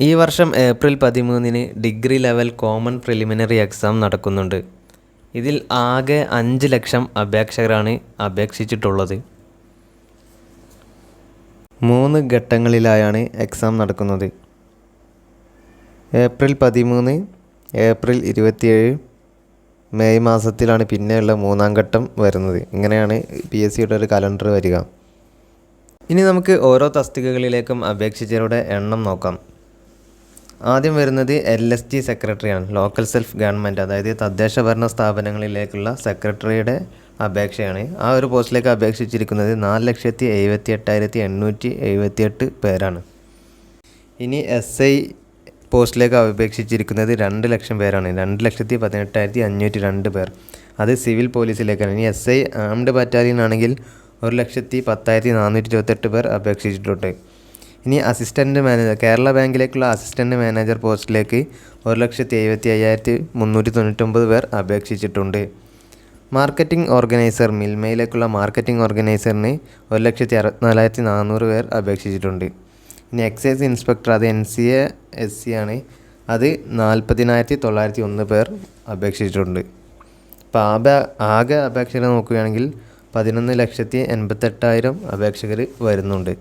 ഈ വർഷം ഏപ്രിൽ 13-ന് degree level common preliminary exam നടക്കുന്നുണ്ട്. ഇതിൽ ആകെ 5 ലക്ഷം അപേക്ഷകരാണ് അപേക്ഷിച്ചിട്ടുള്ളത്. 3 ഘട്ടങ്ങളിലായാണ് എക്സാം നടക്കുന്നത്. ഏപ്രിൽ 13, ഏപ്രിൽ 27, മെയ് മാസത്തിലാണ് പിന്നെയുള്ള 3-ാം ഘട്ടം വരുന്നത്. ഇങ്ങനെയാണ് PSCയുടെ ഒരു കലണ്ടർ വരിക. ഇനി നമുക്ക് ഓരോ തസ്തികകളിലേക്കും അപേക്ഷിച്ചവരുടെ എണ്ണം നോക്കാം. ആദ്യം വരുന്നത് LSG സെക്രട്ടറിയാണ്. ലോക്കൽ സെൽഫ് ഗവൺമെൻറ്, അതായത് തദ്ദേശ ഭരണ സ്ഥാപനങ്ങളിലേക്കുള്ള സെക്രട്ടറിയുടെ അപേക്ഷയാണ്. ആ ഒരു പോസ്റ്റിലേക്ക് അപേക്ഷിച്ചിരിക്കുന്നത് 4,78,878 പേരാണ്. ഇനി SI പോസ്റ്റിലേക്ക് അപേക്ഷിച്ചിരിക്കുന്നത് 2 ലക്ഷം പേരാണ്. 2,18,502 പേർ. അത് സിവിൽ പോലീസിലേക്കാണ്. ഇനി SI ആംഡ് ബറ്റാലിയൻ ആണെങ്കിൽ 1,10,10,428 പേർ അപേക്ഷിച്ചിട്ടുണ്ട്. ഇനി അസിസ്റ്റൻറ്റ് മാനേജർ, കേരള ബാങ്കിലേക്കുള്ള അസിസ്റ്റൻറ്റ് മാനേജർ പോസ്റ്റിലേക്ക് 1,75,399 പേർ അപേക്ഷിച്ചിട്ടുണ്ട്. മാർക്കറ്റിംഗ് ഓർഗനൈസർ, മിൽമയിലേക്കുള്ള മാർക്കറ്റിംഗ് ഓർഗനൈസറിന് 1,64,400 പേർ അപേക്ഷിച്ചിട്ടുണ്ട്. ഇനി എക്സൈസ് ഇൻസ്പെക്ടർ, അത് NCA SC ആണ്, അത് 40,901 പേർ അപേക്ഷിച്ചിട്ടുണ്ട്. അപ്പോൾ ആകെ അപേക്ഷകരെ നോക്കുകയാണെങ്കിൽ 11,88,000 അപേക്ഷകർ വരുന്നുണ്ട്.